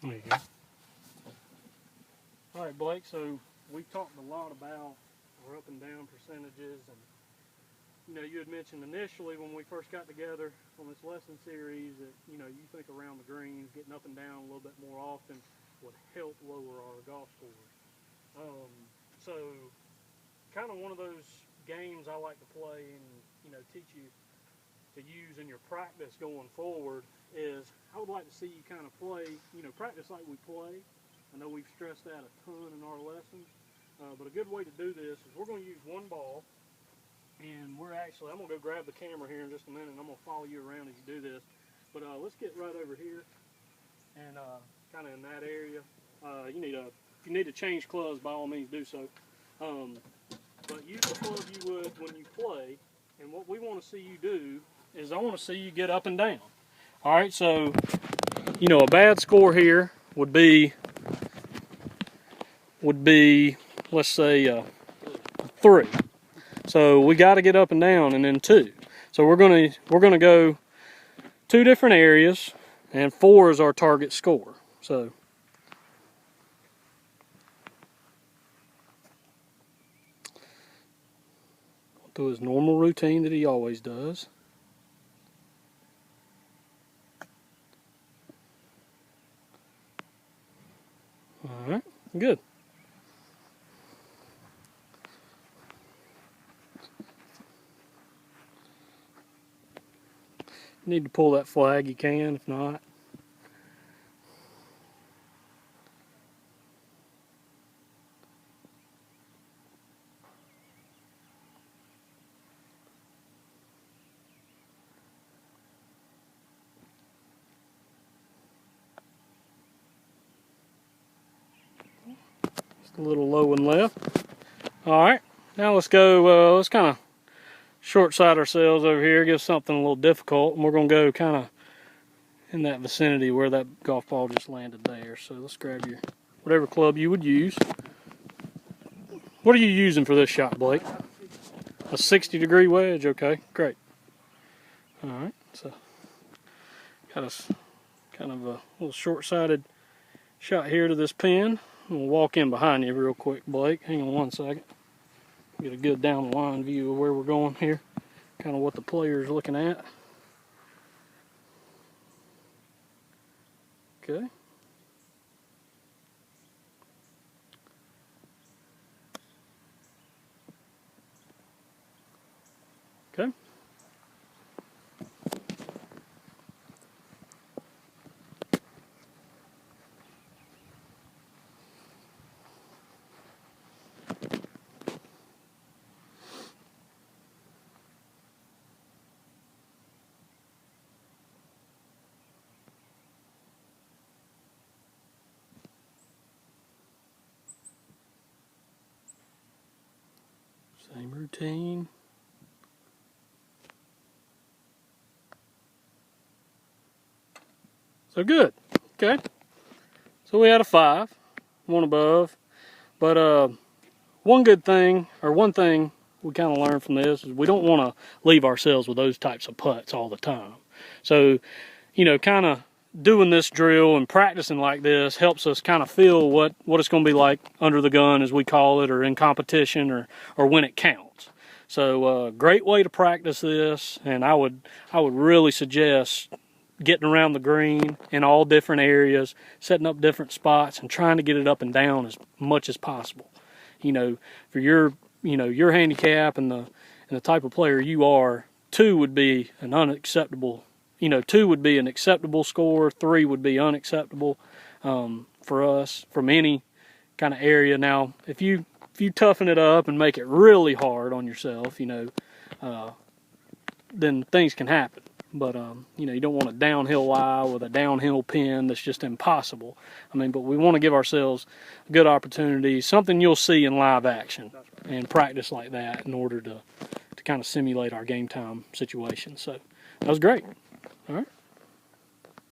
There you go. All right, Blake, so we've talked a lot about our up and down percentages, and you know, you had mentioned initially when we first got together on this lesson series that, you know, you think around the greens, getting up and down a little bit more often would help lower our golf scores. So kind of one of those games I like to play and, you know, teach you to use in your practice going forward is I would like to see you kind of play, you know, practice like we play. I know we've stressed that a ton in our lessons, but a good way to do this is we're going to use one ball. And we're actually, I'm going to go grab the camera here in just a minute, and I'm going to follow you around as you do this. But let's get right over here and kind of in that area. If you need to change clubs, by all means do so. But use the club you would when you play. And what we want to see you do is I want to see you get up and down. All right, so, you know, a bad score here would be let's say 3. So we got to get up and down, and then 2. So we're gonna go 2 different areas, and 4 is our target score. So do his normal routine that he always does. All right, good. Need to pull that flag, you can, if not. Just a little low and left. All right, now let's go, let's kind of short side ourselves over here, give something a little difficult, and we're going to go kind of in that vicinity where that golf ball just landed there. So let's grab your whatever club you would use. What are you using for this shot, Blake? A 60-degree wedge? Okay, great. All right, so got us kind of a little short-sided shot here to this pin. We'll walk in behind you real quick, Blake. Hang on one second. Get a good down the line view of where we're going here. Kind of what the player's looking at. Okay. Okay. Same routine. So good. Okay. So we had a 5, 1 above. But one good thing, or one thing we kind of learned from this is we don't want to leave ourselves with those types of putts all the time. So, you know, kind of doing this drill and practicing like this helps us kind of feel what it's going to be like under the gun, as we call it, or in competition, or when it counts. So great way to practice this, and I would really suggest getting around the green in all different areas, setting up different spots, and trying to get it up and down as much as possible. You know, for your handicap and the type of player you are, 2 would be an unacceptable. 2 would be an acceptable score. 3 would be unacceptable for us from any kind of area. Now, if you toughen it up and make it really hard on yourself, then things can happen. But you don't want a downhill lie with a downhill pin that's just impossible. But we want to give ourselves a good opportunity, something you'll see in live action, and practice like that in order to kind of simulate our game time situation. So that was great. All right.